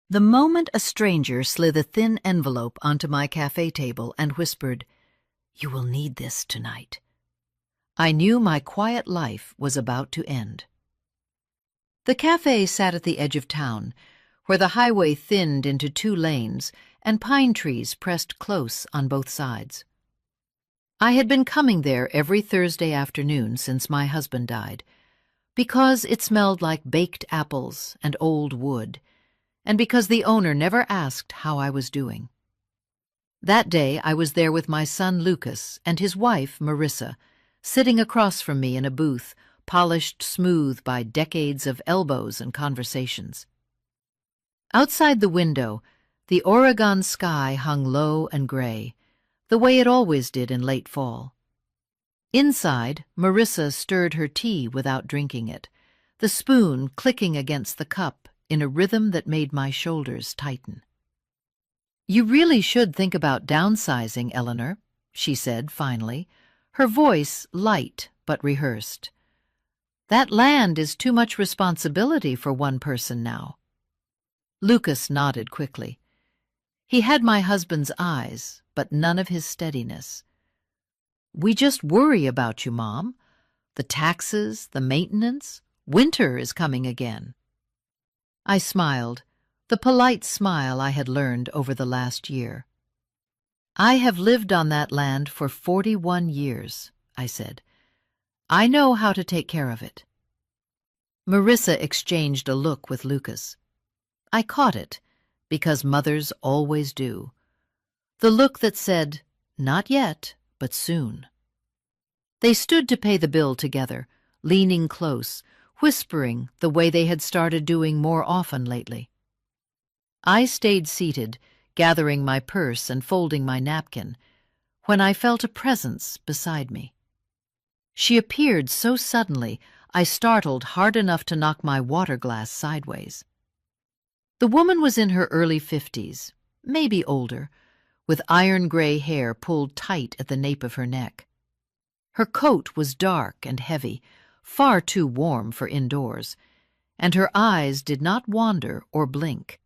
The moment a stranger slid a thin envelope onto my cafe table and whispered, "You will need this tonight," I knew my quiet life was about to end. The cafe sat at the edge of town, where the highway thinned into 2 lanes and pine trees pressed close on both sides. I had been coming there every Thursday afternoon since my husband died, because it smelled like baked apples and old wood, and because the owner never asked how I was doing. That day I was there with my son Lucas and his wife Marissa, sitting across from me in a booth, polished smooth by decades of elbows and conversations. Outside the window, the Oregon sky hung low and gray, the way it always did in late fall. Inside, Marissa stirred her tea without drinking it, the spoon clicking against the cup in a rhythm that made my shoulders tighten. "You really should think about downsizing, Eleanor," she said finally, her voice light but rehearsed. "That land is too much responsibility for one person now." Lucas nodded quickly. He had my husband's eyes, but none of his steadiness. "We just worry about you, Mom. The taxes, the maintenance. Winter is coming again." I smiled, the polite smile I had learned over the last year. "I have lived on that land for 41 years, I said. "I know how to take care of it." Marissa exchanged a look with Lucas. I caught it, because mothers always do. The look that said, "Not yet, but soon." They stood to pay the bill together, leaning close, whispering the way they had started doing more often lately. I stayed seated, gathering my purse and folding my napkin, when I felt a presence beside me. She appeared so suddenly, I startled hard enough to knock my water glass sideways. The woman was in her early 50s, maybe older, with iron-gray hair pulled tight at the nape of her neck. Her coat was dark and heavy, far too warm for indoors, and her eyes did not wander or blink.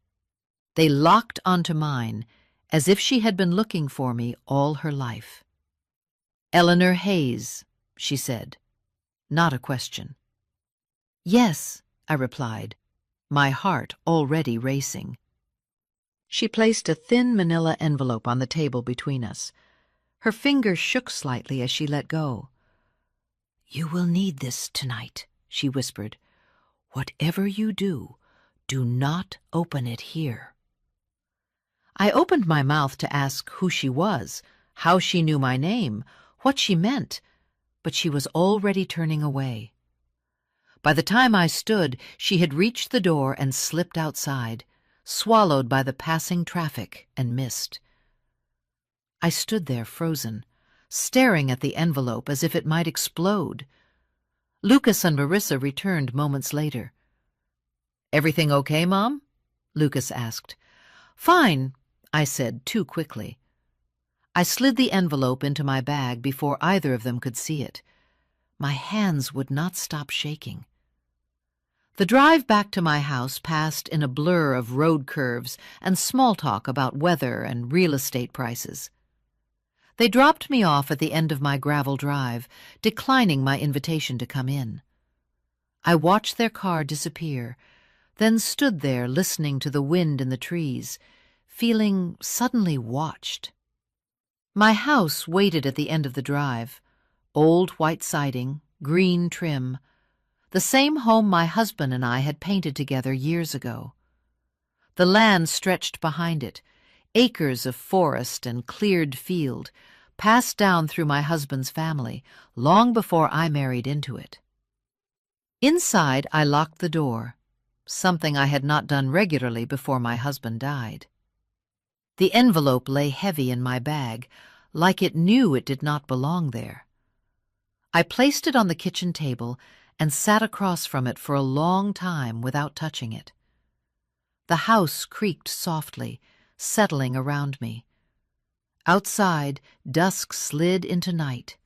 They locked onto mine, as if she had been looking for me all her life. "Eleanor Hayes," she said, not a question. "Yes," I replied, my heart already racing. She placed a thin manila envelope on the table between us. Her fingers shook slightly as she let go. "You will need this tonight," she whispered. "Whatever you do, do not open it here." I opened my mouth to ask who she was, how she knew my name, what she meant, but she was already turning away. By the time I stood, she had reached the door and slipped outside, swallowed by the passing traffic and mist. I stood there frozen, staring at the envelope as if it might explode. Lucas and Marissa returned moments later. "Everything okay, Mom?" Lucas asked. "Fine," I said too quickly. I slid the envelope into my bag before either of them could see it. My hands would not stop shaking. The drive back to my house passed in a blur of road curves and small talk about weather and real estate prices. They dropped me off at the end of my gravel drive, declining my invitation to come in. I watched their car disappear, then stood there listening to the wind in the trees, feeling suddenly watched. My house waited at the end of the drive, old white siding, green trim, the same home my husband and I had painted together years ago. The land stretched behind it, acres of forest and cleared field, passed down through my husband's family, long before I married into it. Inside, I locked the door, something I had not done regularly before my husband died. The envelope lay heavy in my bag, like it knew it did not belong there. I placed it on the kitchen table and sat across from it for a long time without touching it. The house creaked softly, settling around me. Outside, dusk slid into night.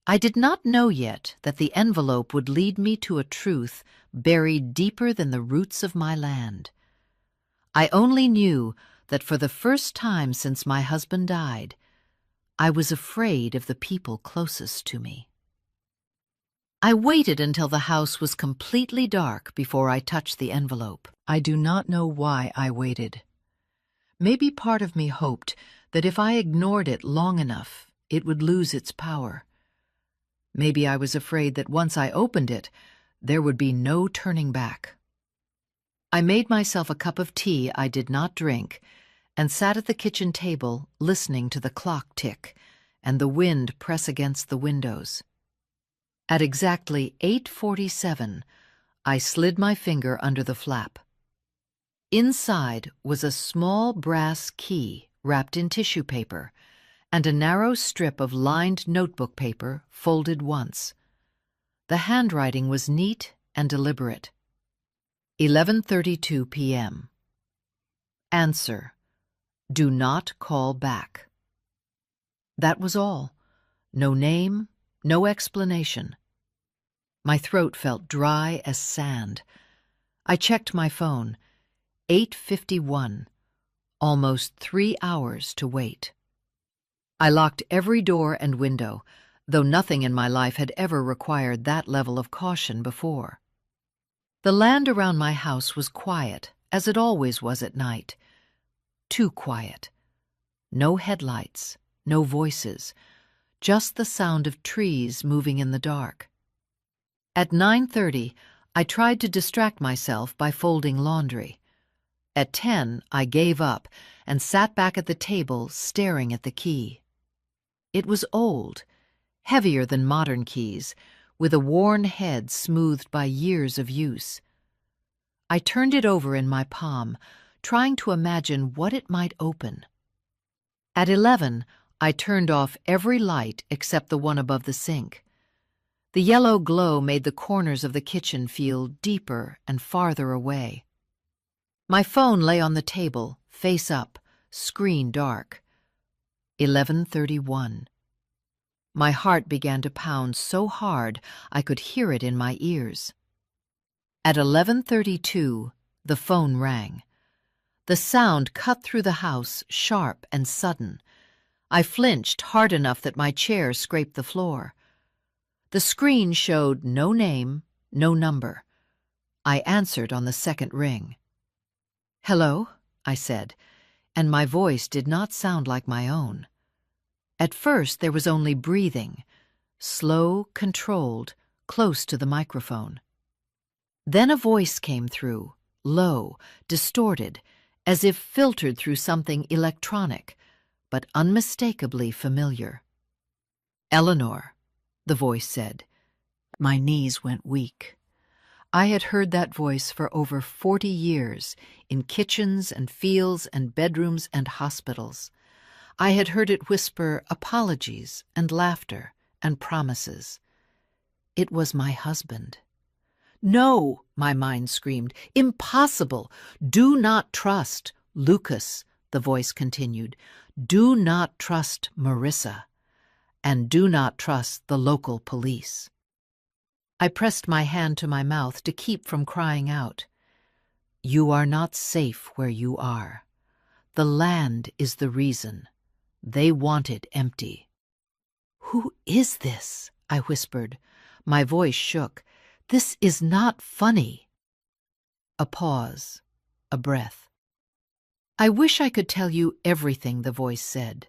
I did not know yet that the envelope would lead me to a truth buried deeper than the roots of my land. I only knew that for the first time since my husband died, I was afraid of the people closest to me. I waited until the house was completely dark before I touched the envelope. I do not know why I waited. Maybe part of me hoped that if I ignored it long enough, it would lose its power. Maybe I was afraid that once I opened it, there would be no turning back. I made myself a cup of tea I did not drink and sat at the kitchen table listening to the clock tick and the wind press against the windows. At exactly 8:47, I slid my finger under the flap. Inside was a small brass key wrapped in tissue paper and a narrow strip of lined notebook paper folded once. The handwriting was neat and deliberate. 11:32 p.m. Answer: do not call back. That was all. No name, no explanation. My throat felt dry as sand. I checked my phone. 8:51. Almost 3 hours to wait. I locked every door and window, though nothing in my life had ever required that level of caution before. The land around my house was quiet, as it always was at night. Too quiet. No headlights, no voices, just the sound of trees moving in the dark. At 9:30, I tried to distract myself by folding laundry. At 10, I gave up and sat back at the table staring at the key. It was old, heavier than modern keys, with a worn head smoothed by years of use. I turned it over in my palm, trying to imagine what it might open. At 11, I turned off every light except the one above the sink. The yellow glow made the corners of the kitchen feel deeper and farther away. My phone lay on the table, face up, screen dark. 11:31. My heart began to pound so hard I could hear it in my ears. At 11:32, the phone rang. The sound cut through the house, sharp and sudden. I flinched hard enough that my chair scraped the floor. The screen showed no name, no number. I answered on the second ring. "Hello," I said, and my voice did not sound like my own. At first there was only breathing, slow, controlled, close to the microphone. Then a voice came through, low, distorted, as if filtered through something electronic, but unmistakably familiar. "Eleanor," the voice said. My knees went weak. I had heard that voice for over 40 years, in kitchens and fields and bedrooms and hospitals. I had heard it whisper apologies and laughter and promises. It was my husband. "No," my mind screamed. "Impossible! Do not trust Lucas," the voice continued. "Do not trust Marissa. And do not trust the local police." I pressed my hand to my mouth to keep from crying out. "You are not safe where you are. The land is the reason. They want it empty." "Who is this?" I whispered. My voice shook. "This is not funny." A pause, a breath. "I wish I could tell you everything," the voice said.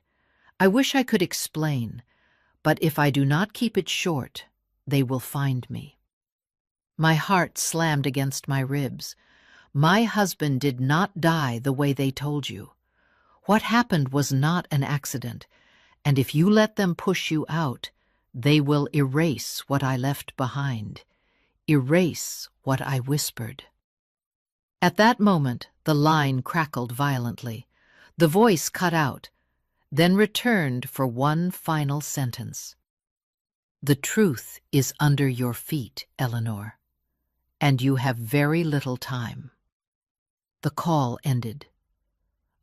"I wish I could explain, but if I do not keep it short, they will find me." My heart slammed against my ribs. My husband did not die the way they told you. What happened was not an accident, and if you let them push you out, they will erase what I left behind, erase what I whispered. At that moment, the line crackled violently. The voice cut out, then returned for one final sentence. "The truth is under your feet, Eleanor, and you have very little time." The call ended.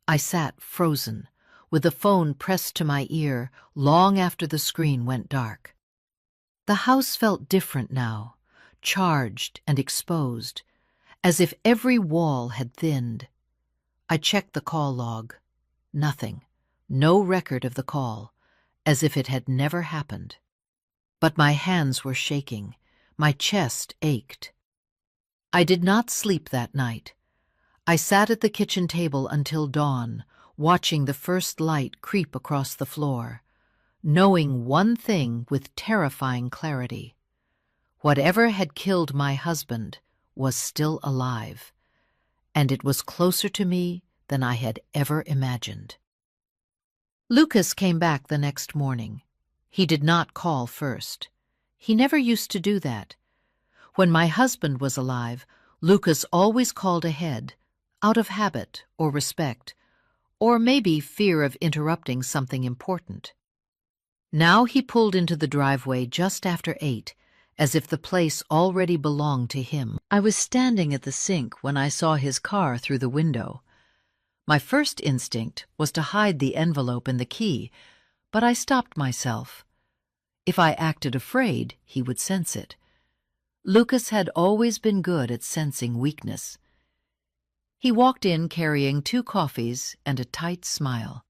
I sat frozen, with the phone pressed to my ear long after the screen went dark. The house felt different now, charged and exposed, as if every wall had thinned. I checked the call log. Nothing. No record of the call, as if it had never happened. But my hands were shaking. My chest ached. I did not sleep that night. I sat at the kitchen table until dawn, watching the first light creep across the floor, knowing one thing with terrifying clarity. Whatever had killed my husband was still alive, and it was closer to me than I had ever imagined. Lucas came back the next morning. He did not call first. He never used to do that. When my husband was alive, Lucas always called ahead, out of habit or respect, or maybe fear of interrupting something important. Now he pulled into the driveway just after 8, as if the place already belonged to him. I was standing at the sink when I saw his car through the window. My first instinct was to hide the envelope and the key, but I stopped myself. If I acted afraid, he would sense it. Lucas had always been good at sensing weakness. He walked in carrying 2 coffees and a tight smile.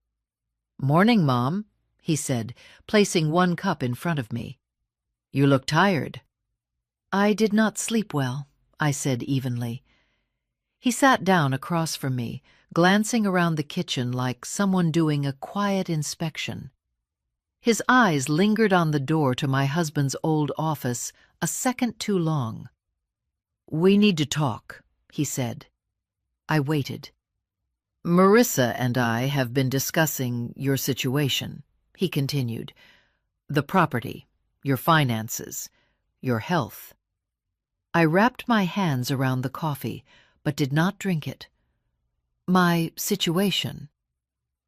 "Morning, Mom," he said, placing 1 cup in front of me. "You look tired." "I did not sleep well," I said evenly. He sat down across from me, glancing around the kitchen like someone doing a quiet inspection. His eyes lingered on the door to my husband's old office a second too long. "We need to talk," he said. I waited. "Marissa and I have been discussing your situation," he continued. "The property, your finances, your health." I wrapped my hands around the coffee, but did not drink it. "My situation?"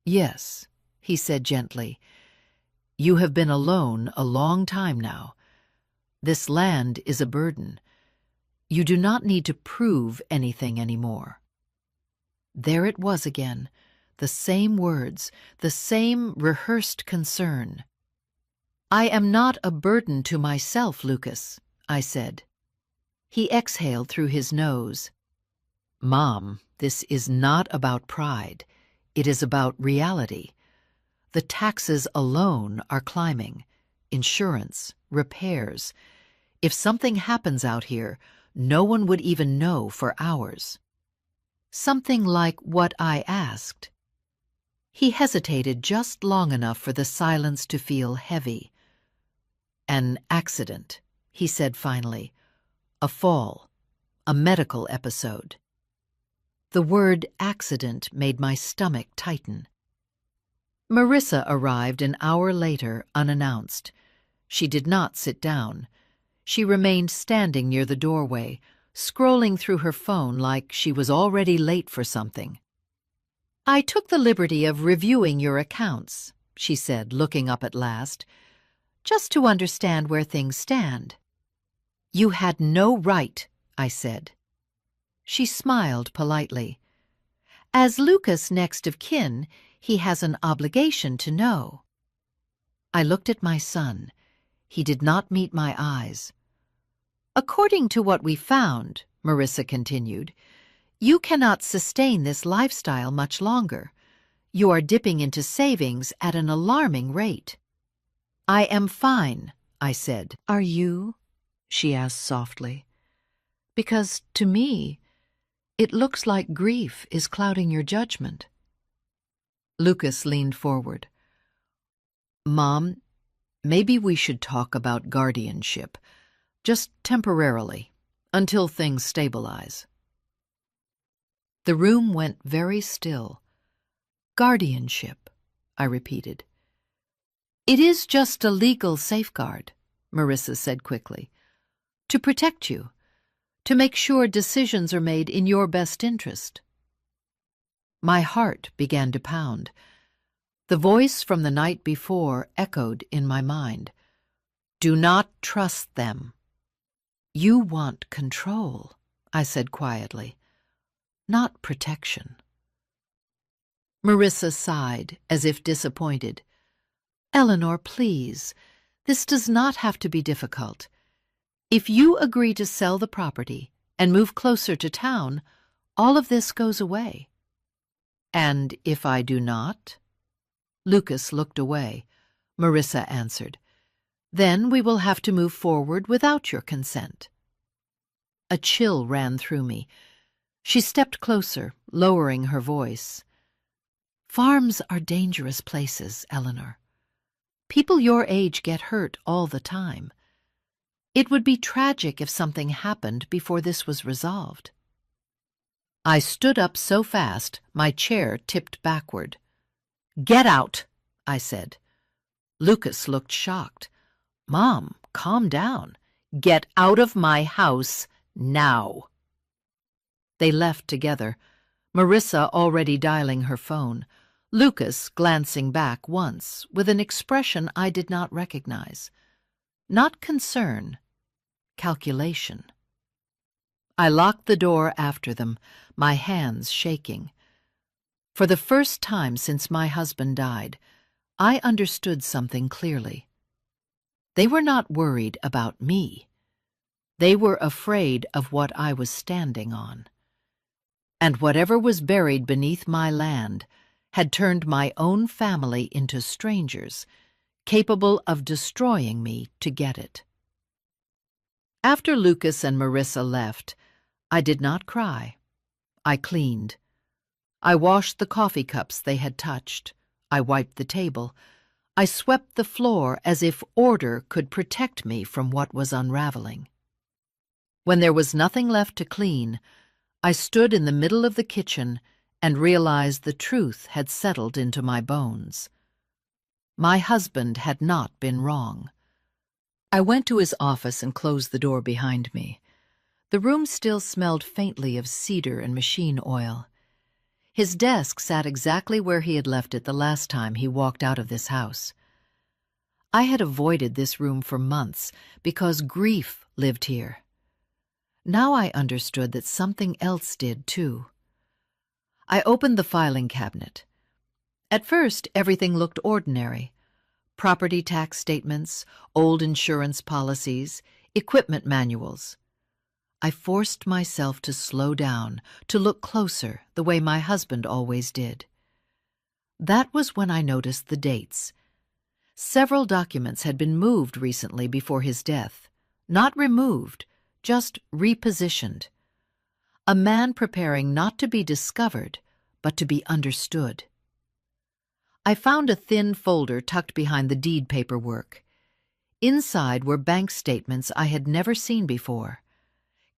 "Yes," he said gently. "You have been alone a long time now. This land is a burden. You do not need to prove anything anymore." There it was again, the same words, the same rehearsed concern. "I am not a burden to myself, Lucas," I said. He exhaled through his nose. "Mom, this is not about pride. It is about reality. The taxes alone are climbing. Insurance, repairs. If something happens out here, no one would even know for hours." Something like what I asked. He hesitated just long enough for the silence to feel heavy. "An accident," he said finally. "A fall. A medical episode." The word accident made my stomach tighten. Marissa arrived an hour later unannounced. She did not sit down. She remained standing near the doorway, scrolling through her phone like she was already late for something. "I took the liberty of reviewing your accounts," she said, looking up at last, "just to understand where things stand." "You had no right," I said. She smiled politely. "As Lucas' next of kin, he has an obligation to know." I looked at my son. He did not meet my eyes. "According to what we found," Marissa continued, "you cannot sustain this lifestyle much longer. You are dipping into savings at an alarming rate." "I am fine," I said. "Are you?" she asked softly. "Because, to me, it looks like grief is clouding your judgment." Lucas leaned forward. "Mom, maybe we should talk about guardianship. Just temporarily, until things stabilize." The room went very still. "Guardianship," I repeated. "It is just a legal safeguard," Marissa said quickly. "To protect you, to make sure decisions are made in your best interest." My heart began to pound. The voice from the night before echoed in my mind. "Do not trust them." "You want control," I said quietly, "not protection." Marissa sighed, as if disappointed. "Eleanor, please, this does not have to be difficult. If you agree to sell the property and move closer to town, all of this goes away." And if I do not? Lucas looked away. Marissa answered, Then we will have to move forward without your consent. A chill ran through me. She stepped closer, lowering her voice. Farms are dangerous places, Eleanor. People your age get hurt all the time. It would be tragic if something happened before this was resolved. I stood up so fast, my chair tipped backward. Get out, I said. Lucas looked shocked. Mom, calm down. Get out of my house now. They left together, Marissa already dialing her phone, Lucas glancing back once with an expression I did not recognize. Not concern, calculation. I locked the door after them, my hands shaking. For the first time since my husband died, I understood something clearly. They were not worried about me. They were afraid of what I was standing on. And whatever was buried beneath my land had turned my own family into strangers, capable of destroying me to get it. After Lucas and Marissa left, I did not cry. I cleaned. I washed the coffee cups they had touched. I wiped the table. I swept the floor as if order could protect me from what was unraveling. When there was nothing left to clean, I stood in the middle of the kitchen and realized the truth had settled into my bones. My husband had not been wrong. I went to his office and closed the door behind me. The room still smelled faintly of cedar and machine oil. His desk sat exactly where he had left it the last time he walked out of this house. I had avoided this room for months because grief lived here. Now I understood that something else did, too. I opened the filing cabinet. At first, everything looked ordinary. Property tax statements, old insurance policies, equipment manuals. I forced myself to slow down, to look closer, the way my husband always did. That was when I noticed the dates. Several documents had been moved recently before his death. Not removed, just repositioned. A man preparing not to be discovered, but to be understood. I found a thin folder tucked behind the deed paperwork. Inside were bank statements I had never seen before.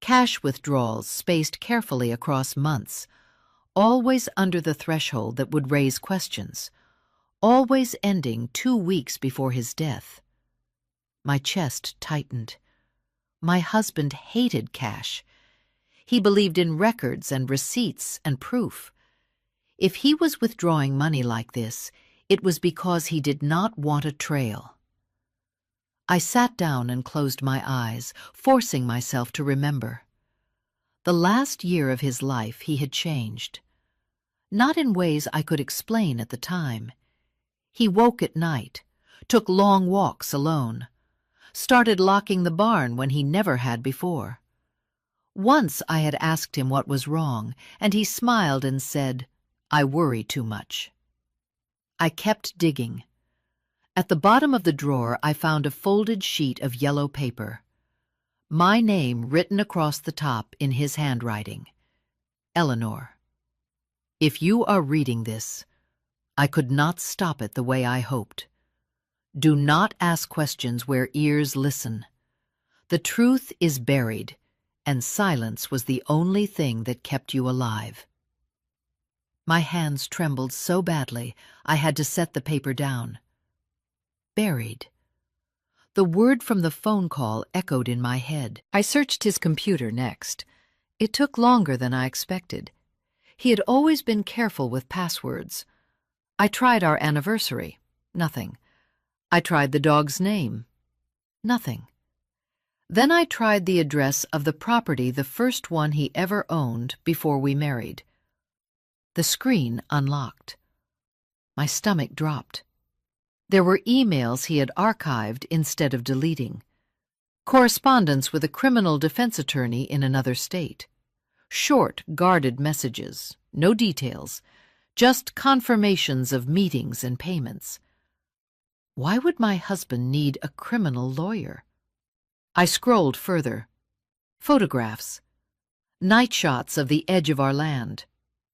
Cash withdrawals spaced carefully across months, always under the threshold that would raise questions, always ending 2 weeks before his death. My chest tightened. My husband hated cash. He believed in records and receipts and proof. If he was withdrawing money like this, it was because he did not want a trail. I sat down and closed my eyes, forcing myself to remember. The last year of his life he had changed. Not in ways I could explain at the time. He woke at night, took long walks alone, started locking the barn when he never had before. Once I had asked him what was wrong, and he smiled and said, "I worry too much." I kept digging. At the bottom of the drawer, I found a folded sheet of yellow paper. My name written across the top in his handwriting. Eleanor. If you are reading this, I could not stop it the way I hoped. Do not ask questions where ears listen. The truth is buried, and silence was the only thing that kept you alive. My hands trembled so badly, I had to set the paper down. Buried. The word from the phone call echoed in my head. I searched his computer next. It took longer than I expected. He had always been careful with passwords. I tried our anniversary. Nothing. I tried the dog's name. Nothing. Then I tried the address of the property, the first one he ever owned before we married. The screen unlocked. My stomach dropped. There were emails he had archived instead of deleting. Correspondence with a criminal defense attorney in another state. Short, guarded messages, no details, just confirmations of meetings and payments. Why would my husband need a criminal lawyer? I scrolled further. Photographs. Night shots of the edge of our land.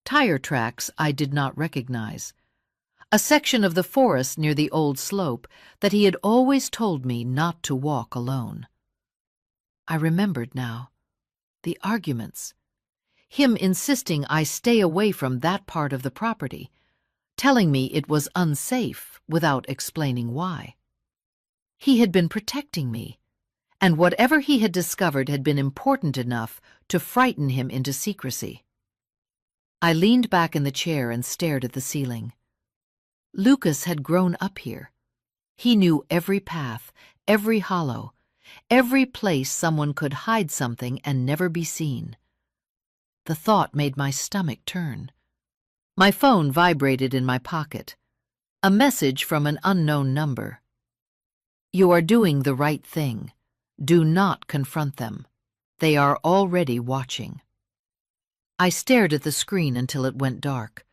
Tire tracks I did not recognize. A section of the forest near the old slope that he had always told me not to walk alone. I remembered now. The arguments. Him insisting I stay away from that part of the property, telling me it was unsafe without explaining why. He had been protecting me, and whatever he had discovered had been important enough to frighten him into secrecy. I leaned back in the chair and stared at the ceiling. Lucas had grown up here. He knew every path, every hollow, every place someone could hide something and never be seen. The thought made my stomach turn. My phone vibrated in my pocket. A message from an unknown number. You are doing the right thing. Do not confront them. They are already watching. I stared at the screen until it went dark.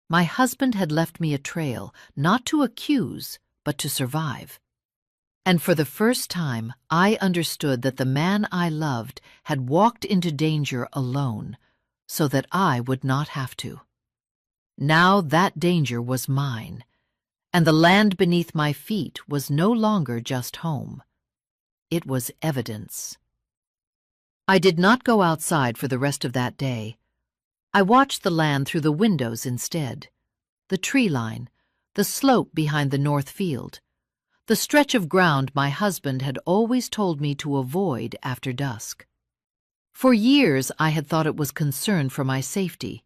My husband had left me a trail, not to accuse, but to survive. And for the first time, I understood that the man I loved had walked into danger alone, so that I would not have to. Now that danger was mine, and the land beneath my feet was no longer just home. It was evidence. I did not go outside for the rest of that day. I watched the land through the windows instead. The tree line, the slope behind the north field, the stretch of ground my husband had always told me to avoid after dusk. For years I had thought it was concern for my safety.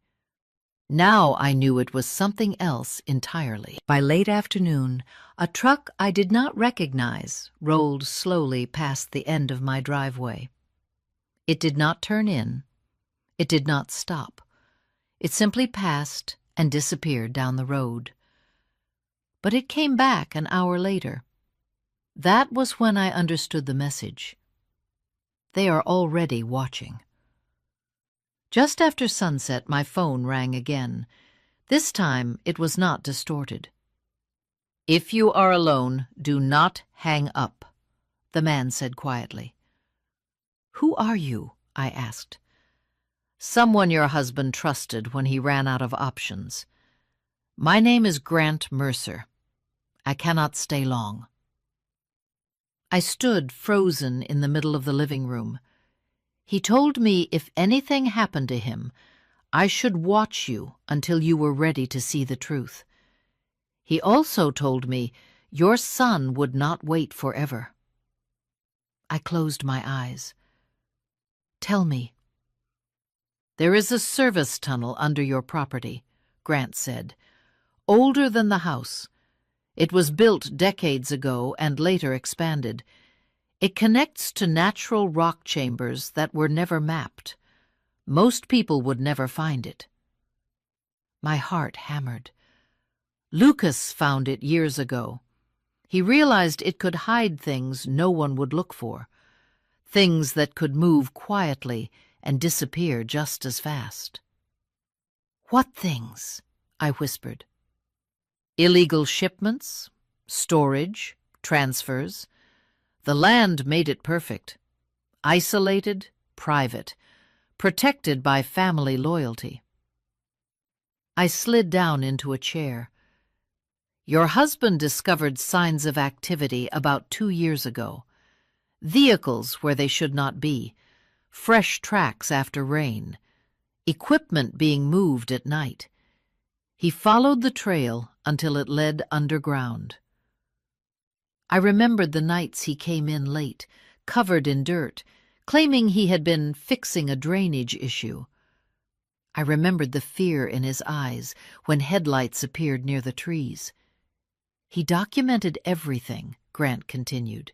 Now I knew it was something else entirely. By late afternoon, a truck I did not recognize rolled slowly past the end of my driveway. It did not turn in. It did not stop. It simply passed and disappeared down the road. But it came back an hour later. That was when I understood the message. They are already watching. Just after sunset, my phone rang again. This time, it was not distorted. If you are alone, do not hang up, the man said quietly. Who are you? I asked. Someone your husband trusted when he ran out of options. My name is Grant Mercer. I cannot stay long. I stood frozen in the middle of the living room. He told me if anything happened to him, I should watch you until you were ready to see the truth. He also told me your son would not wait forever. I closed my eyes. Tell me. There is a service tunnel under your property, Grant said, older than the house. It was built decades ago and later expanded. It connects to natural rock chambers that were never mapped. Most people would never find it. My heart hammered. Lucas found it years ago. He realized it could hide things no one would look for, things that could move quietly and disappear just as fast. What things? I whispered. Illegal shipments, storage, transfers. The land made it perfect. Isolated, private, protected by family loyalty. I slid down into a chair. Your husband discovered signs of activity about 2 years ago. Vehicles where they should not be, fresh tracks after rain, equipment being moved at night. He followed the trail until it led underground. I remembered the nights he came in late, covered in dirt, claiming he had been fixing a drainage issue. I remembered the fear in his eyes when headlights appeared near the trees. He documented everything, Grant continued.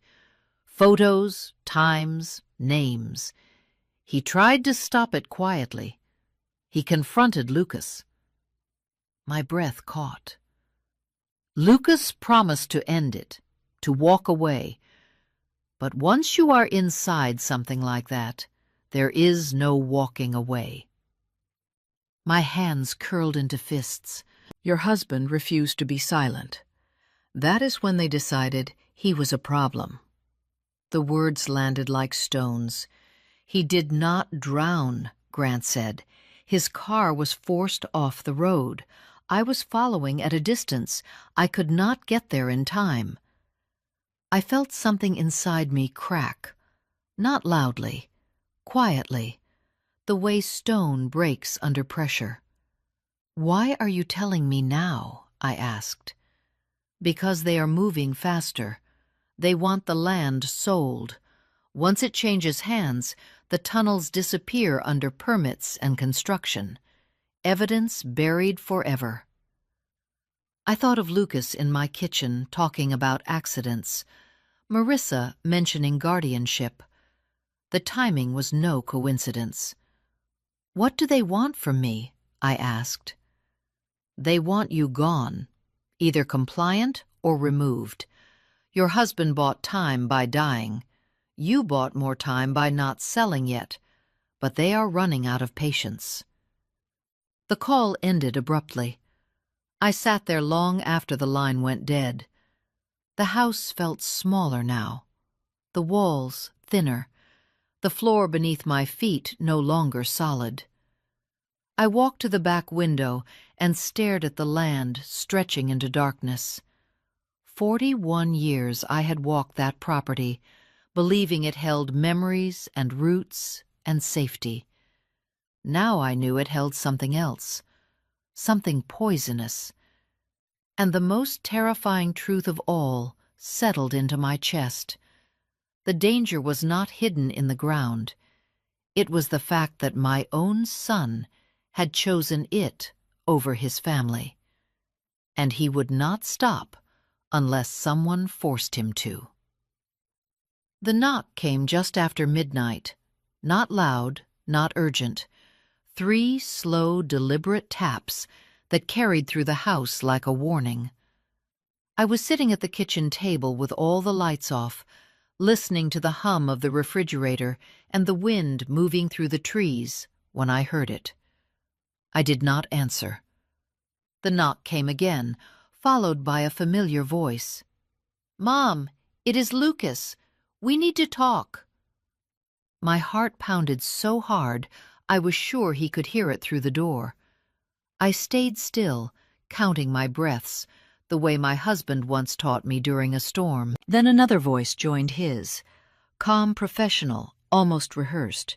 Photos, times, names. He tried to stop it quietly. He confronted Lucas. My breath caught. Lucas promised to end it, to walk away. But once you are inside something like that, there is no walking away. My hands curled into fists. Your husband refused to be silent. That is when they decided he was a problem. The words landed like stones. He did not drown, Grant said. His car was forced off the road. I was following at a distance. I could not get there in time. I felt something inside me crack. Not loudly, quietly, the way stone breaks under pressure. "Why are you telling me now?" I asked. "Because they are moving faster. They want the land sold. Once it changes hands, the tunnels disappear under permits and construction. Evidence buried forever." I thought of Lucas in my kitchen talking about accidents, Marissa mentioning guardianship. The timing was no coincidence. "What do they want from me?" I asked. "They want you gone, either compliant or removed. Your husband bought time by dying. You bought more time by not selling yet, but they are running out of patience." The call ended abruptly. I sat there long after the line went dead. The house felt smaller now, the walls thinner, the floor beneath my feet no longer solid. I walked to the back window and stared at the land stretching into darkness. 41 years I had walked that property, believing it held memories and roots and safety. Now I knew it held something else, something poisonous. And the most terrifying truth of all settled into my chest. The danger was not hidden in the ground. It was the fact that my own son had chosen it over his family. And he would not stop unless someone forced him to. The knock came just after midnight. Not loud, not urgent. 3 slow, deliberate taps that carried through the house like a warning. I was sitting at the kitchen table with all the lights off, listening to the hum of the refrigerator and the wind moving through the trees when I heard it. I did not answer. The knock came again, followed by a familiar voice. "Mom, it is Lucas. We need to talk." My heart pounded so hard I was sure he could hear it through the door. I stayed still, counting my breaths, the way my husband once taught me during a storm. Then another voice joined his, calm, professional, almost rehearsed.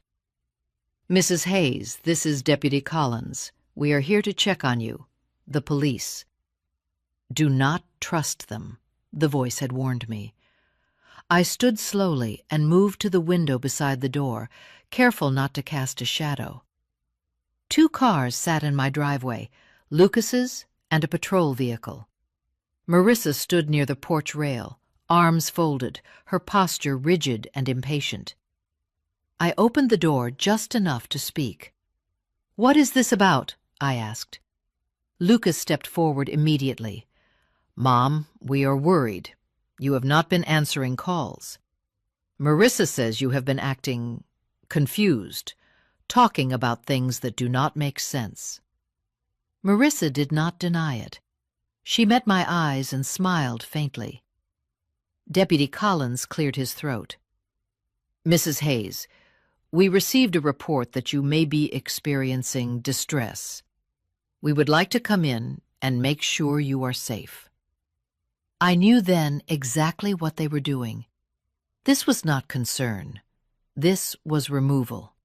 "Mrs. Hayes, this is Deputy Collins. We are here to check on you. The police." "Do not trust them," the voice had warned me. I stood slowly and moved to the window beside the door, careful not to cast a shadow. 2 cars sat in my driveway, Lucas's and a patrol vehicle. Marissa stood near the porch rail, arms folded, her posture rigid and impatient. I opened the door just enough to speak. "What is this about?" I asked. Lucas stepped forward immediately. "Mom, we are worried. You have not been answering calls. Marissa says you have been acting confused, talking about things that do not make sense." Marissa did not deny it. She met my eyes and smiled faintly. Deputy Collins cleared his throat. "Mrs. Hayes, we received a report that you may be experiencing distress. We would like to come in and make sure you are safe." I knew then exactly what they were doing. This was not concern. This was removal.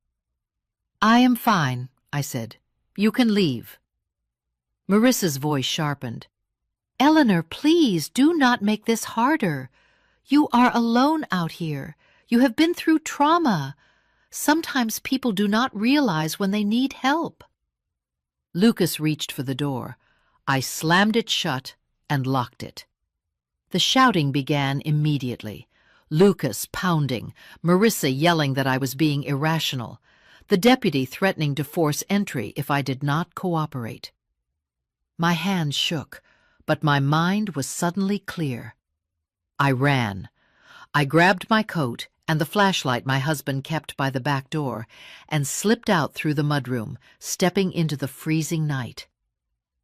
"I am fine," I said. "You can leave." Marissa's voice sharpened. "Eleanor, please do not make this harder. You are alone out here. You have been through trauma. Sometimes people do not realize when they need help." Lucas reached for the door. I slammed it shut and locked it. The shouting began immediately. Lucas pounding, Marissa yelling that I was being irrational, the deputy threatening to force entry if I did not cooperate. My hands shook, but my mind was suddenly clear. I ran. I grabbed my coat and the flashlight my husband kept by the back door, and slipped out through the mudroom, stepping into the freezing night.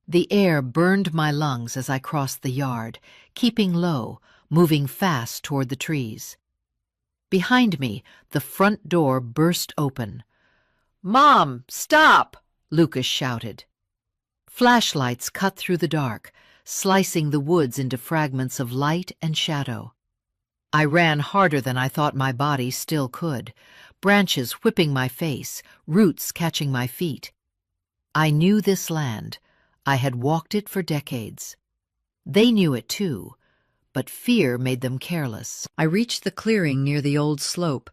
The air burned my lungs as I crossed the yard, keeping low, moving fast toward the trees. Behind me, the front door burst open. "Mom, stop!" Lucas shouted. Flashlights cut through the dark, slicing the woods into fragments of light and shadow. I ran harder than I thought my body still could, branches whipping my face, roots catching my feet. I knew this land. I had walked it for decades. They knew it too, but fear made them careless. I reached the clearing near the old slope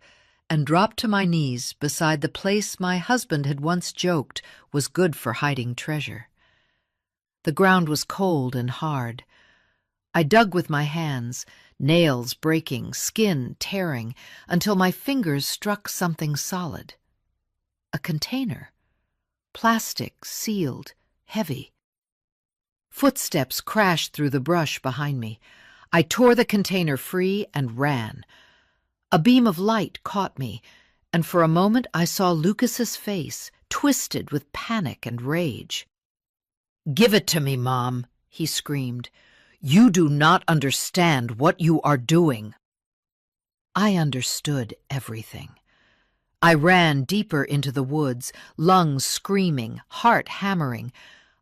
and dropped to my knees beside the place my husband had once joked was good for hiding treasure. The ground was cold and hard. I dug with my hands, nails breaking, skin tearing, until my fingers struck something solid. A container. Plastic, sealed, heavy. Footsteps crashed through the brush behind me. I tore the container free and ran. A beam of light caught me, and for a moment I saw Lucas's face, twisted with panic and rage. "Give it to me, Mom," he screamed. "You do not understand what you are doing." I understood everything. I ran deeper into the woods, lungs screaming, heart hammering,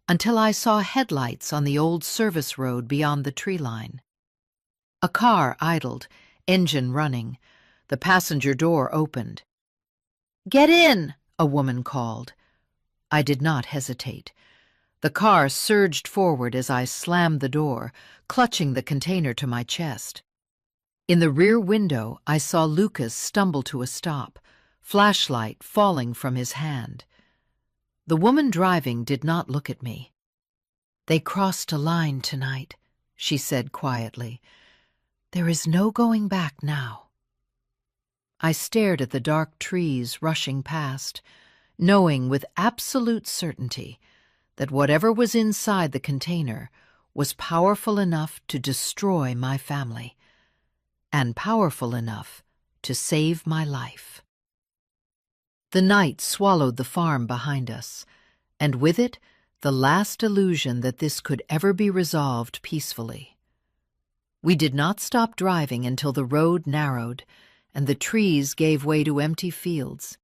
until I saw headlights on the old service road beyond the tree line. A car idled, engine running. The passenger door opened. "Get in!" a woman called. I did not hesitate. The car surged forward as I slammed the door, clutching the container to my chest. In the rear window, I saw Lucas stumble to a stop, flashlight falling from his hand. The woman driving did not look at me. "They crossed a line tonight," she said quietly. "There is no going back now." I stared at the dark trees rushing past, knowing with absolute certainty that whatever was inside the container was powerful enough to destroy my family, and powerful enough to save my life. The night swallowed the farm behind us, and with it the last illusion that this could ever be resolved peacefully. We did not stop driving until the road narrowed and the trees gave way to empty fields.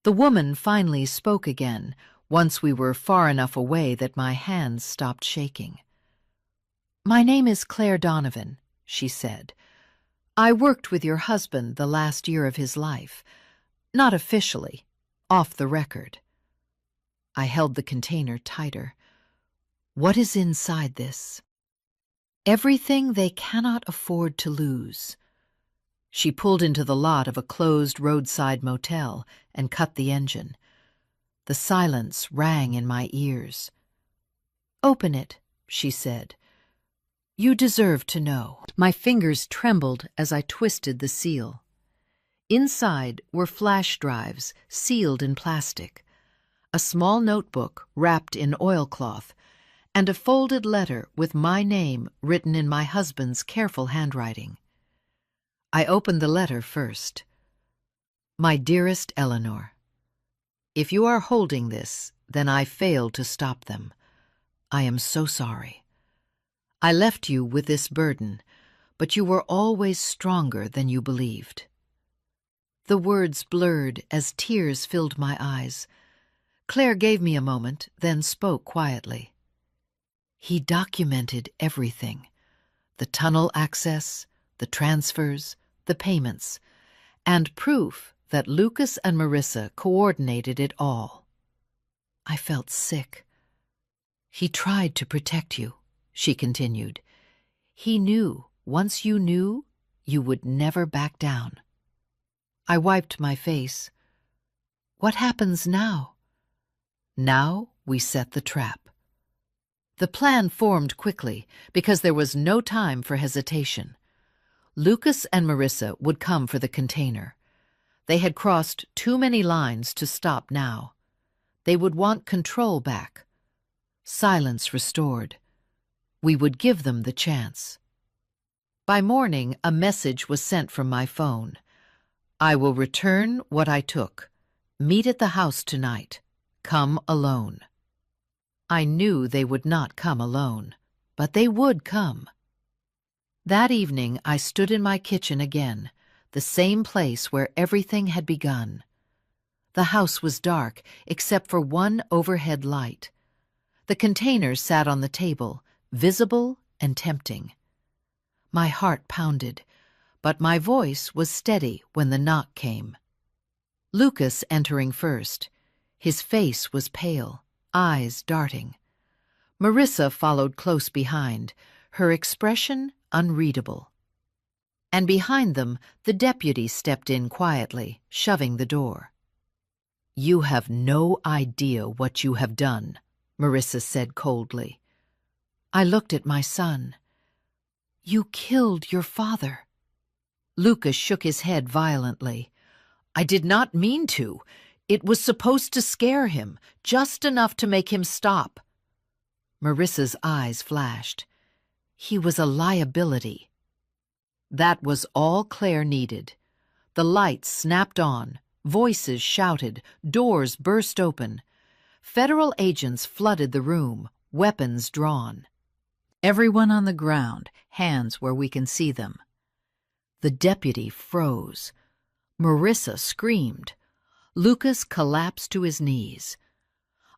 The woman finally spoke again, once we were far enough away that my hands stopped shaking. "My name is Claire Donovan," she said. "I worked with your husband the last year of his life. Not officially, off the record." I held the container tighter. "What is inside this?" "Everything they cannot afford to lose." She pulled into the lot of a closed roadside motel and cut the engine. The silence rang in my ears. "Open it," she said. "You deserve to know." My fingers trembled as I twisted the seal. Inside were flash drives sealed in plastic, a small notebook wrapped in oilcloth, and a folded letter with my name written in my husband's careful handwriting. I opened the letter first. "My dearest Eleanor, if you are holding this, then I failed to stop them. I am so sorry. I left you with this burden, but you were always stronger than you believed." The words blurred as tears filled my eyes. Claire gave me a moment, then spoke quietly. "He documented everything. The tunnel access, the transfers, the payments, and proof that Lucas and Marissa coordinated it all." I felt sick. "He tried to protect you," she continued. "He knew, once you knew, you would never back down." I wiped my face. "What happens now?" "Now we set the trap." The plan formed quickly because there was no time for hesitation. Lucas and Marissa would come for the container. They had crossed too many lines to stop now. They would want control back. Silence restored. We would give them the chance. By morning, a message was sent from my phone. I will return what I took. Meet at the house tonight. Come alone. I knew they would not come alone, but they would come. That evening I stood in my kitchen again, the same place where everything had begun. The house was dark except for one overhead light. The containers sat on the table, visible and tempting. My heart pounded, but my voice was steady when the knock came. Lucas entering first. His face was pale, eyes darting. Marissa followed close behind, her expression unreadable. And behind them, the deputy stepped in quietly, shoving the door. "You have no idea what you have done," Marissa said coldly. I looked at my son. "You killed your father." Lucas shook his head violently. "I did not mean to. It was supposed to scare him, just enough to make him stop." Marissa's eyes flashed. He was a liability. That was all Claire needed. The lights snapped on, voices shouted, doors burst open. Federal agents flooded the room, weapons drawn. Everyone on the ground, hands where we can see them. The deputy froze. Marissa screamed. Lucas collapsed to his knees.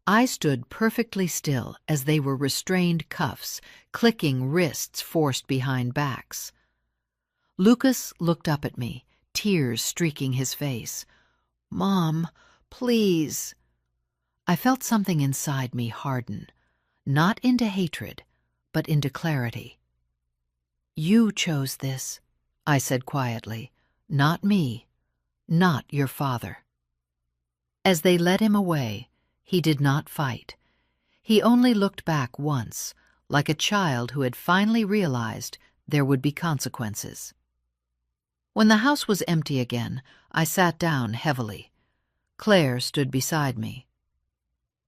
I stood perfectly still as they were restrained cuffs, clicking wrists forced behind backs. Lucas looked up at me, tears streaking his face. "Mom, please." I felt something inside me harden, not into hatred, but into clarity. "You chose this," I said quietly, "not me, not your father." As they led him away, he did not fight. He only looked back once, like a child who had finally realized there would be consequences. When the house was empty again, I sat down heavily. Claire stood beside me.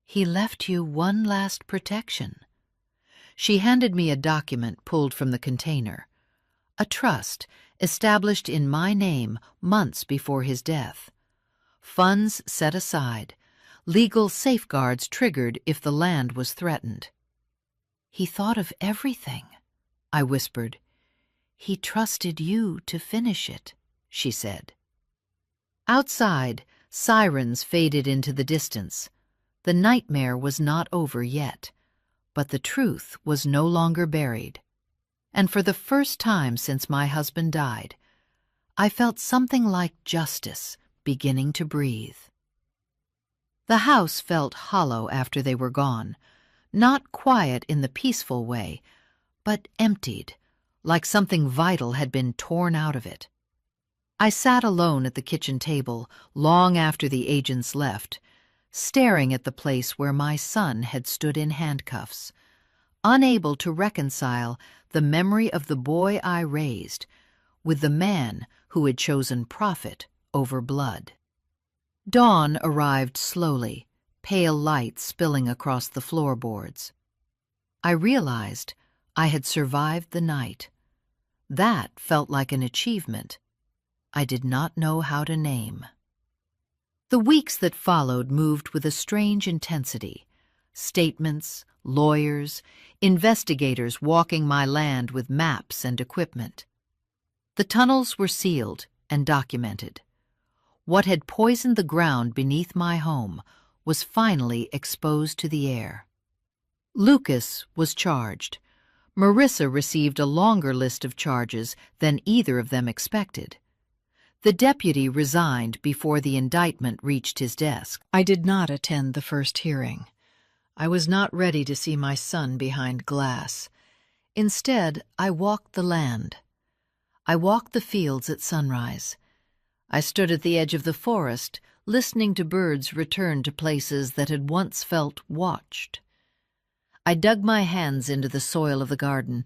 "He left you one last protection." She handed me a document pulled from the container. A trust established in my name months before his death. Funds set aside, legal safeguards triggered if the land was threatened. "He thought of everything," I whispered. "He trusted you to finish it," she said. Outside, sirens faded into the distance. The nightmare was not over yet, but the truth was no longer buried. And for the first time since my husband died, I felt something like justice beginning to breathe. The house felt hollow after they were gone, not quiet in the peaceful way, but emptied, like something vital had been torn out of it. I sat alone at the kitchen table long after the agents left, staring at the place where my son had stood in handcuffs, unable to reconcile the memory of the boy I raised with the man who had chosen profit over blood. Dawn arrived slowly, pale light spilling across the floorboards. I realized I had survived the night. That felt like an achievement I did not know how to name. The weeks that followed moved with a strange intensity. Statements, lawyers, investigators walking my land with maps and equipment. The tunnels were sealed and documented. What had poisoned the ground beneath my home was finally exposed to the air. Lucas was charged. Marissa received a longer list of charges than either of them expected. The deputy resigned before the indictment reached his desk. I did not attend the first hearing. I was not ready to see my son behind glass. Instead, I walked the land. I walked the fields at sunrise. I stood at the edge of the forest, listening to birds return to places that had once felt watched. I dug my hands into the soil of the garden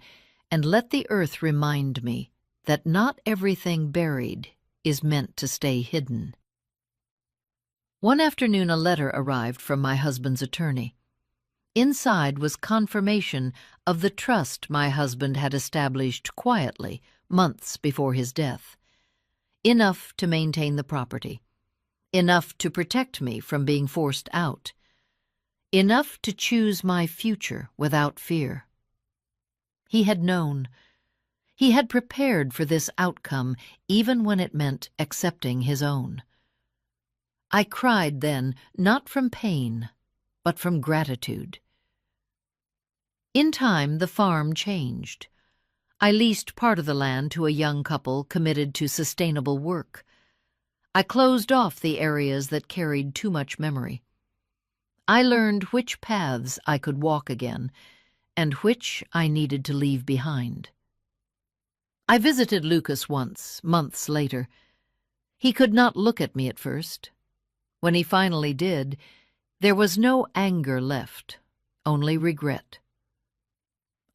and let the earth remind me that not everything buried is meant to stay hidden. One afternoon a letter arrived from my husband's attorney. Inside was confirmation of the trust my husband had established quietly months before his death. enough to maintain the property, enough to protect me from being forced out, enough to choose my future without fear. He had known. He had prepared for this outcome even when it meant accepting his own. I cried then, not from pain, but from gratitude. In time, the farm changed. I leased part of the land to a young couple committed to sustainable work. I closed off the areas that carried too much memory. I learned which paths I could walk again, and which I needed to leave behind. I visited Lucas once, months later. He could not look at me at first. When he finally did, there was no anger left, only regret.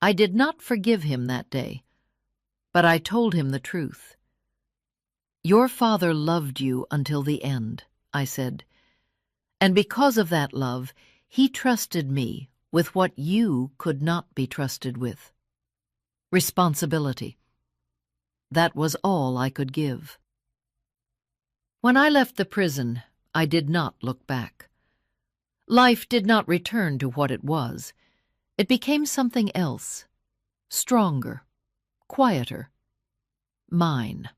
I did not forgive him that day, but I told him the truth. "Your father loved you until the end," I said, "and because of that love, he trusted me with what you could not be trusted with. Responsibility. That was all I could give." When I left the prison, I did not look back. Life did not return to what it was. It became something else, stronger, quieter, mine.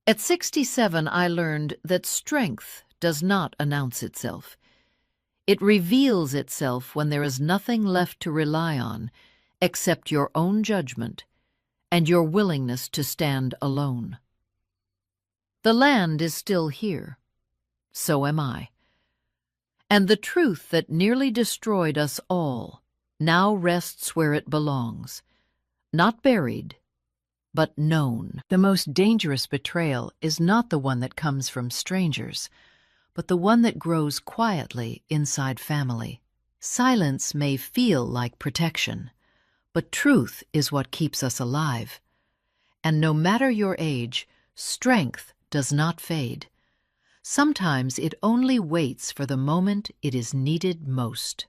At 67, I learned that strength does not announce itself. It reveals itself when there is nothing left to rely on except your own judgment and your willingness to stand alone. The land is still here. So am I. And the truth that nearly destroyed us all now rests where it belongs, not buried, but known. The most dangerous betrayal is not the one that comes from strangers, but the one that grows quietly inside family. Silence may feel like protection, but truth is what keeps us alive. And no matter your age, strength does not fade. Sometimes it only waits for the moment it is needed most.